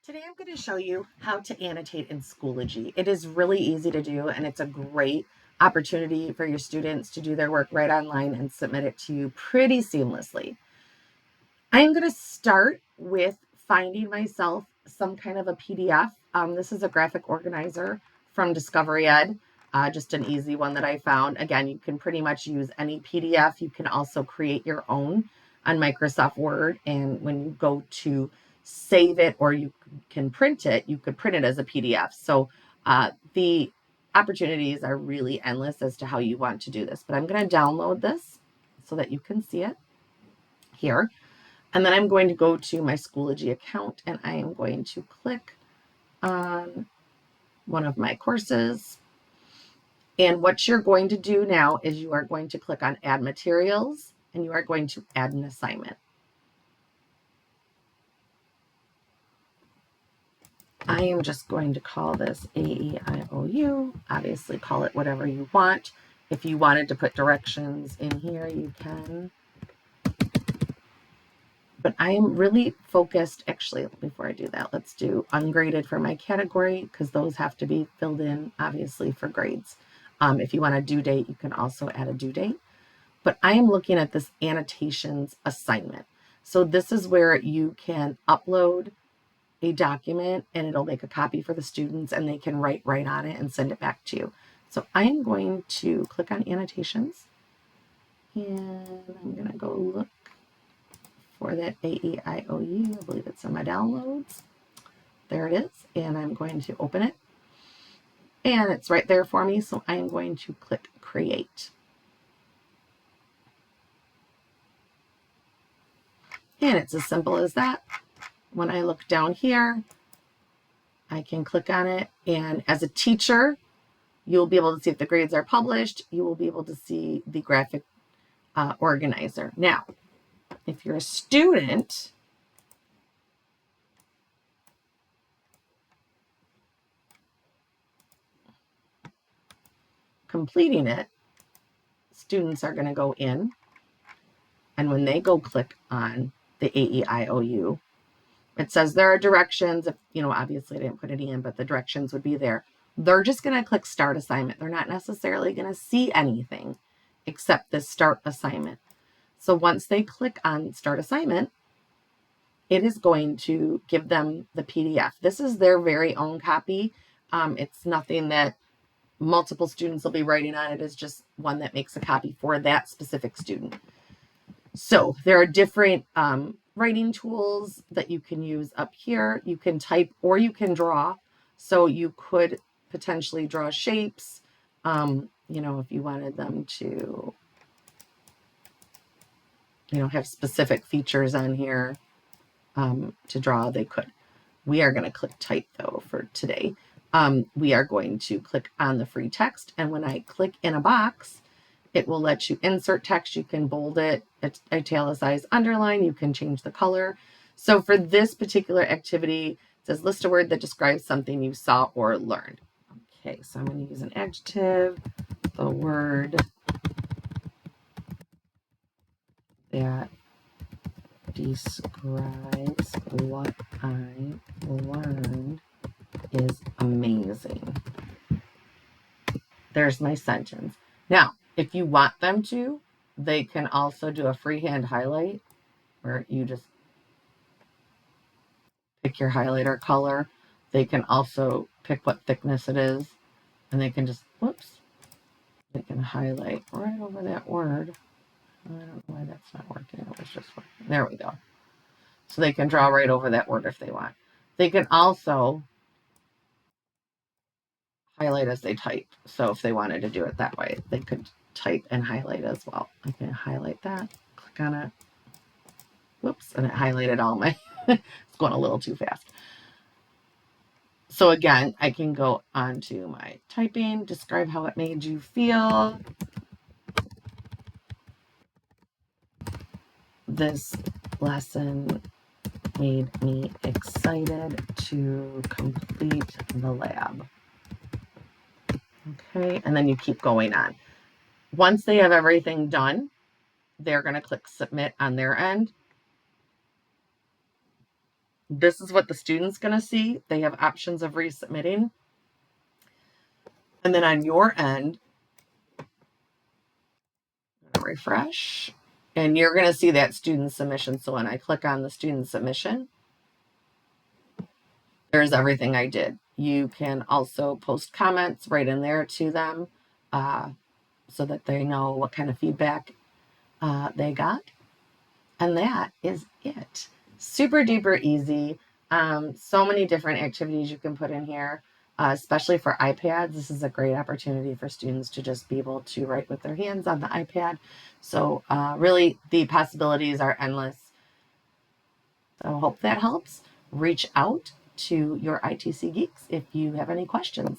Today I'm going to show you how to annotate in Schoology. It is really easy to do, and it's a great opportunity for your students to do their work right online and submit it to you pretty seamlessly. I'm going to start with finding myself some kind of a PDF. This is a graphic organizer from Discovery Ed, just an easy one that I found. Again, you can pretty much use any PDF. You can also create your own on Microsoft Word, and when you go to save it or you can print it, you could print it as a PDF. So the opportunities are really endless as to how you want to do this, but I'm going to download this so that you can see it here. And then I'm going to go to my Schoology account and I am going to click on one of my courses. And what you're going to do now is you are going to click on Add Materials and you are going to add an assignment. I am just going to call this AEIOU. Obviously, call it whatever you want. If you wanted to put directions in here, you can. But I am really focused. Actually, before I do that, let's do ungraded for my category because those have to be filled in, obviously, for grades. If you want a due date, you can also add a due date. But I am looking at this annotations assignment. So this is where you can upload a document and it'll make a copy for the students and they can write right on it and send it back to you. So I'm going to click on annotations and I'm going to go look for that AEIOU. I believe it's in my downloads. There it is. And I'm going to open it and it's right there for me. So I'm going to click create. And it's as simple as that. When I look down here, I can click on it, and as a teacher, you'll be able to see if the grades are published. You will be able to see the graphic organizer. Now, if you're a student, completing it, students are going to go in, and when they go click on the AEIOU, it says there are directions. If, obviously I didn't put any in, but the directions would be there. They're just going to click start assignment. They're not necessarily going to see anything except this start assignment. So once they click on start assignment, it is going to give them the PDF. This is their very own copy. It's nothing that multiple students will be writing on. It is just one that makes a copy for that specific student. So there are different writing tools that you can use up here. You can type or you can draw. So you could potentially draw shapes, if you wanted them to, have specific features on here to draw, they could. We are going to click type though for today. We are going to click on the free text. And when I click in a box, it will let you insert text. You can bold it, italicize, underline. You can change the color. So for this particular activity, it says list a word that describes something you saw or learned. Okay, so I'm going to use an adjective, the word that describes what I learned is amazing. There's my sentence. Now, if you want them to, they can also do a freehand highlight where you just pick your highlighter color. They can also pick what thickness it is, and they can just, they can highlight right over that word. I don't know why that's not working. It was just working. There we go. So they can draw right over that word if they want. They can also highlight as they type. So if they wanted to do it that way, they could type and highlight as well. I can highlight that, click on it. Whoops, and it highlighted all my, it's going a little too fast. So again, I can go on to my typing, describe how it made you feel. This lesson made me excited to complete the lab. Okay, and then you keep going on. Once they have everything done, they're going to click submit on their end. This is what the student's going to see. They have options of resubmitting. And then on your end, refresh, and you're going to see that student submission. So when I click on the student submission, there's everything I did. You can also post comments right in there to them so that they know what kind of feedback they got. And that is it. Super duper easy. So many different activities you can put in here, especially for iPads. This is a great opportunity for students to just be able to write with their hands on the iPad. So really, the possibilities are endless. So I hope that helps. Reach out to your ITC Geeks if you have any questions.